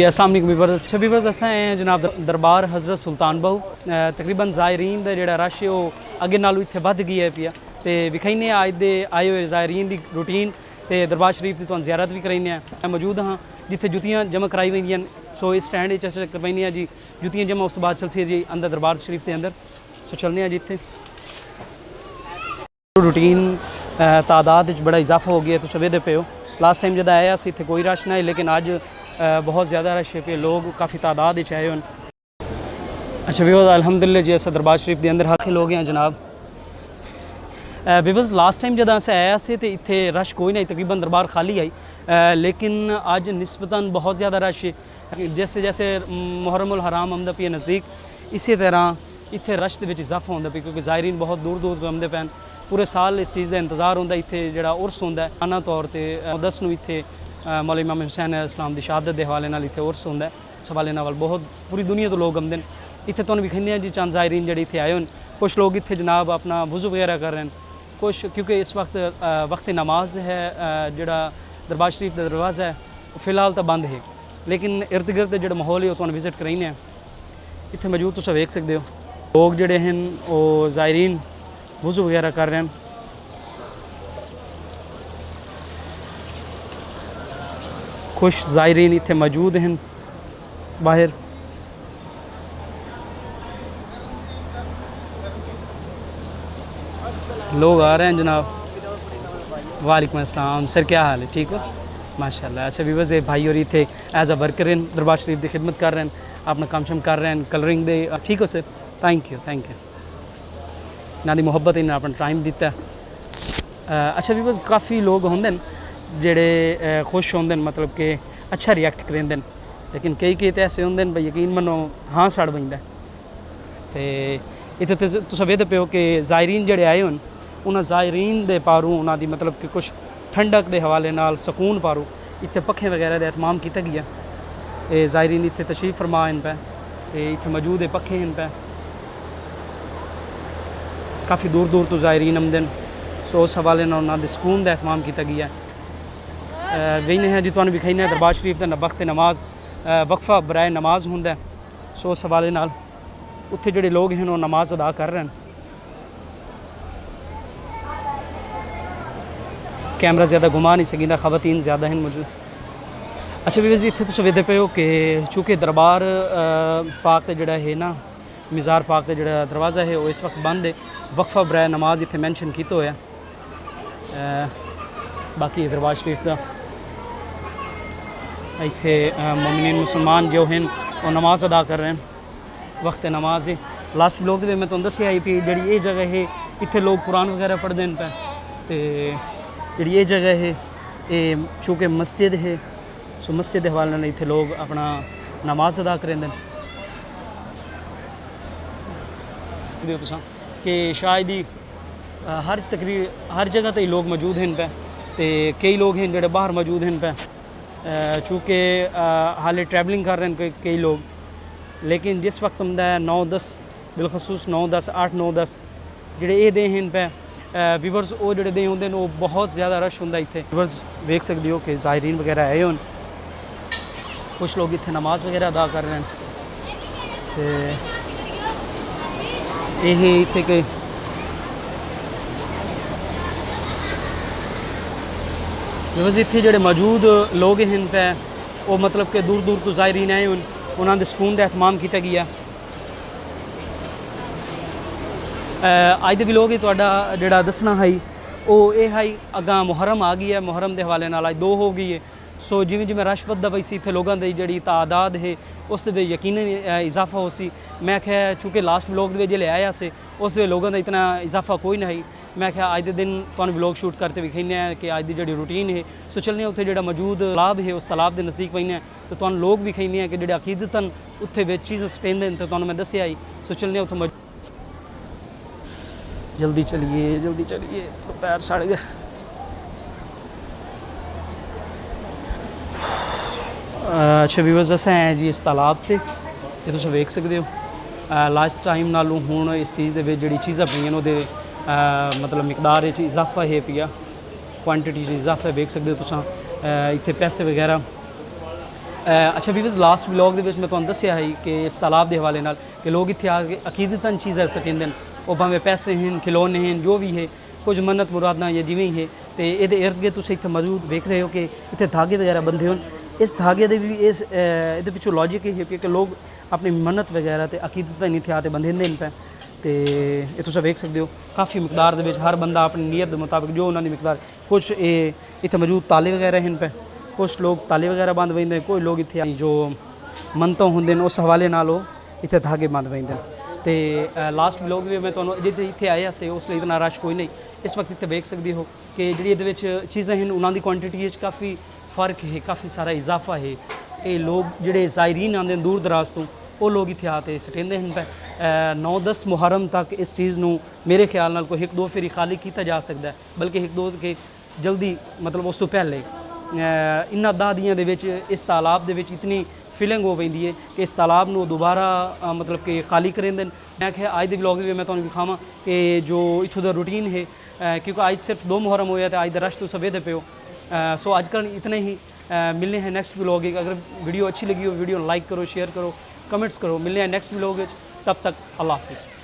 अस्सलाम वालेकुम वीवर्स अस हैं जनाब दरबार हज़रत सुल्तान बहु तकरीबन ज़ायरीन का जिहड़ा रश है वो अगे नालों इत्थे वध गया है पिया तो विखाइने अज दे आए हुए ज़ायरीन की रूटीन तो दरबार शरीफ की तुहानूं ज़ियारत भी कराइने मैं मौजूद हाँ जिथे जुतियाँ जमा कराई हुई सो इस स्टैंड अस करवाइने जी जुतियाँ जमा उस तो बाद चलसी जी अंदर दरबार शरीफ के अंदर सो चलने जी इत्थे रूटीन तादाद बड़ा इजाफा हो गया तुम वेखते पे हो लास्ट टाइम जब आया इतने कोई रश ना है लेकिन अज बहुत ज़्यादा रश है पे लोग काफ़ी तादाद आए हुए अच्छा व्यूअर्स अल्हम्दुलिल्लाह जी अस दरबार शरीफ के अंदर हासिल हो गए हैं जनाब व्यूअर्स लास्ट टाइम जब अस आया से तो इतने रश कोई नहीं तकरीबन दरबार खाली आई लेकिन अज निस्बतन बहुत ज़्यादा रश है जैसे जैसे मुहर्रमुल हराम आमदा पे नज़दीक इसी तरह इतने रश के इजाफा होता पे क्योंकि ज़ायरीन बहुत दूर दूर आमदे पैन पूरे साल इस चीज़ का इंतज़ार होंगे इतने जो उर्स होंगे आना तौर पर 10 नूं इत्थे मौलवी इमाम हुसैन इस्लाम की शहादत के हवाले नाल इत्थे उर्स होंगे इस हवाले नाल बहुत पूरी दुनिया तो लोग आमदे हैं इत्थे तुहानूं विखाने जी चंद ज़ायरीन जिहड़े इत्थे आए होन कुछ लोग इत्थे जनाब अपना वुज़ू वगैरह कर रहे हैं कुछ क्योंकि इस वक्त वक्त नमाज है जिहड़ा दरबार शरीफ का दरवाज़ा है फ़िलहाल तो बंद है लेकिन इर्द गिर्द जो माहौल है तुहानूं विजिट कराइने इत्थे मौजूद तुसीं वेख सकते हो लोग जिहड़े हैं वो ज़ायरीन वुज़ू वगैरह कर रहे हैं कुछ ज़ायरीन इत्थे मौजूद हैं बाहर लोग आ रहे हैं जनाब वालेकुम अस्सलाम सर क्या हाल है ठीक हो माशाल्लाह अच्छा व्यूअर्स ये भाई और इतने एज अ वर्कर हैं दरबार शरीफ की खिदमत कर रहे हैं अपना काम शम कर रहे हैं कलरिंग दे ठीक हो सर थैंक यू ना दी मुहब्बत इन्हें अपना टाइम दिता अच्छा व्यूअर्स काफ़ी लोग होंगे जेड़े खुश होंगे मतलब कि अच्छा रिएक्ट करेंगे लेकिन कई तो ऐसे होंगे भाई यकीन मनो हाँ सड़ बंदा तो इतने तुम वेखते पे हो कि ज़ायरीन जड़े आए होन उन्होंने ज़ायरीन दे पारू उन्होंने मतलब कि कुछ ठंडक के हवाले नाल सकून पारू इतने पखे वगैरह का एहतमाम किया गया ये ज़ायरीन इतने तशरीफ फरमा इन पे तो इतने मौजूद है पखे इन पे काफ़ी दूर दूर तो ज़ायरीन आमदे सो उस हवाले नाल उन्होंने सकून का एहतमाम किया गया वेने हैं जी तुहानूं विखाइने दरबार शरीफ का वक्त नमाज वक्फा बराए नमाज होंदा सो उस हवाले नाल उत्थे जिहड़े लोग हैं वो नमाज अदा कर रहे हैं कैमरा ज़्यादा घुमा नहीं सकी ख़वातीन ज़्यादा हैं मौजूद अच्छा भी इतने तुम वेखते पे हो कि चूँकि दरबार पाक का जोड़ा है ना मज़ार पाक का जोड़ा दरवाज़ा है वो इस वक्त बंद है वक्फा बराए नमाज इतने मैंशन किया होया बाकी दरबार शरीफ का इतने मोमिनीन मुसलमान जो हैं वो नमाज अदा कर रहे हैं वक्त नमाज है लास्ट ब्लॉग में मैं तुहानूं दस्सिया कि जी ये जगह है इतने लोग कुरान वगैरह पढ़ते हैं पे तो जी ये जगह है ये चूँकि मस्जिद है सो मस्जिद के हवाले इतने लोग अपना नमाज अदा करेंगे कि शायद ही हर जगह तो लोग मौजूद हैं पे तो कई लोग हैं जो बाहर मौजूद हैं पे चूँकि हाले ट्रैवलिंग कर रहे हैं कई लोग लेकिन जिस वक्त हम 9-10 बिलखसूस 9-10 8-9-10 जोड़े ये दे हैं पे व्यूअर्स वो जोड़े दे होंगे वो बहुत ज़्यादा रश होंगे इतने व्यूअर्स देख सकते हो कि ज़ायरीन वगैरह आए होन कुछ लोग इतने नमाज वगैरह अदा कर रहे हैं तो यही इतने के व्यूअर्स इतने जोड़े मौजूद लोग हैं पे वो मतलब कि दूर दूर तो ज़ायरीन आए होन उन्होंने सकून का एहतमाम किया गया अज के व्लॉग जोड़ा दसना है वो ये है अगा मुहर्रम आ गई है मुहर्रम के हवाले नाल 2 हो गई है सो जिमें जिमें रश बढ़ता पई सी इत्थे लोगों की जी तादाद है उस यकीनन इजाफा हो सी मैं क्या चूँकि लास्ट व्लॉग के जो आया से उस लोगों का इतना इजाफा कोई नहीं मैं क्या अज के दिन तुहानूं व्लॉग शूट करते विखाने कि अज की जी रूटीन है सो चलने उत्थे जो मौजूद तालाब है उस तालाब के नज़दीक पैने तो तुहानूं लोग विखाने कि जो अकीदतन उत्थे चीज़ स्टेंदे तो तुहानूं मैं दस्सिया ही सो चलने उत्थे जल्दी चलिए पैर सड़ गए अच्छा व्यूअर्स अस हैं जी इस तालाब से ये तुम वेख सकते हो लास्ट टाइम नालों हुण इस चीज़ के जी चीज़ां पईयां वो मतलब मिकदार इजाफा है पिया क्वांटिटी इजाफा वेख सकते हो तुम इतने पैसे वगैरह अच्छा ਵੀਵਸ ਲਾਸਟ ਵਲੌਗ ਦੇ ਵਿੱਚ ਮੈਂ ਤੁਹਾਨੂੰ ਦੱਸਿਆ ਹੈ ਕਿ ਇਸ ਤਾਲਾਬ ਦੇ ਹਵਾਲੇ ਨਾਲ ਕਿ ਲੋਕ ਇੱਥੇ ਆ ਕੇ ਅਕੀਦਤਨ ਚੀਜ਼ਾਂ ਸਟਿੰਦੇ ਨੇ ਉਹ ਭਾਵੇਂ ਪੈਸੇ ਹਨ ਖਿਲੌਣੇ ਹਨ ਜੋ ਵੀ ਹੈ ਕੁਝ ਮੰਨਤ ਮੁਰਾਦਾਂ ਜਾਂ ਜਿਵੇਂ ਹੀ ਹੈ ਤੇ ਇਹਦੇ ਇਰਦ ਗਿਰਦ ਤੁਸੀਂ ਇੱਥੇ ਮੌਜੂਦ ਵੇਖ ਰਹੇ ਹੋ ਕਿ ਇੱਥੇ ਧਾਗੇ ਵਗੈਰਾ ਬੰਦੇ ਹੋਣ ਇਸ ਧਾਗੇ ਦੇ ਵੀ ਇਸ ਇਹਦੇ ਪਿੱਛੋਂ ਲੌਜਿਕ ਇਹ ਹੈ ਕਿ ਲੋਕ ਆਪਣੀ ਮੰਨਤ ਵਗੈਰਾ ਤੇ ਅਕੀਦਤਨ ਇੱਥੇ ਆ ਤੇ ਬੰਦਿੰਦੇ ਨੇ ਪਏ ਤੇ ਇਹ ਤੁਸੀਂ ਵੇਖ ਸਕਦੇ ਹੋ ਕਾਫੀ ਮਿਕਦਾਰ ਦੇ ਵਿੱਚ ਹਰ ਬੰਦਾ ਆਪਣੀ ਨੀਅਤ ਦੇ ਮੁਤਾਬਿਕ ਜੋ ਉਹਨਾਂ ਦੀ ਮਿਕਦਾਰ ਕੁਝ ਇਹ ਇੱਥੇ ਮੌਜੂਦ ਤਾਲੇ ਵਗੈਰਾ ਹਨ ਪਏ कुछ लोग ताले वगैरह बंद वेंदे कोई लोग इत्थे जो मनतों होंदे ने उस हवाले नाल इत्थे धागे बंद वेंदे ते लास्ट व्लॉग भी मैं तुहानूं जिथे इत्थे आया से उस लिए इतना रश कोई नहीं इस वक्त इत्थे वेख सकदे हो कि जिहड़ी इहदे विच चीज़ां हैं उन्हां दी क्वांटिटी विच काफ़ी फ़र्क है काफ़ी सारा इजाफा है ये लोग जिहड़े ज़ायरीन आंदे दूर दराज तो वो लोग इत्थे आते सटेंदे हैं 9-10 मुहर्रम तक इस चीज़ नूं मेरे ख्याल नाल कोई 1-2 फेरी खाली किया जा सकता है बल्कि 1-2 के जल्दी मतलब उस तो पहले इन्हां दादियां दे विच इस तालाब दे विच इतनी फीलिंग हो पैंदी है कि इस तालाब नूं दोबारा मतलब कि खाली करेंदे मैं आख्या अज दे व्लॉग में तुहानूं दिखावां कि जो इत्थों दा रूटीन है क्योंकि अज सिर्फ 2 मुहर्रम होया तो अज दा रश तो सवेदे पे हो सो अजकल इतने ही मिलने हैं नेक्स्ट व्लॉग अगर वीडियो अच्छी लगी हो वीडियो लाइक करो शेयर करो कमेंट्स करो मिलने हैं नेक्स्ट व्लॉग तब तक अल्लाह हाफिज़।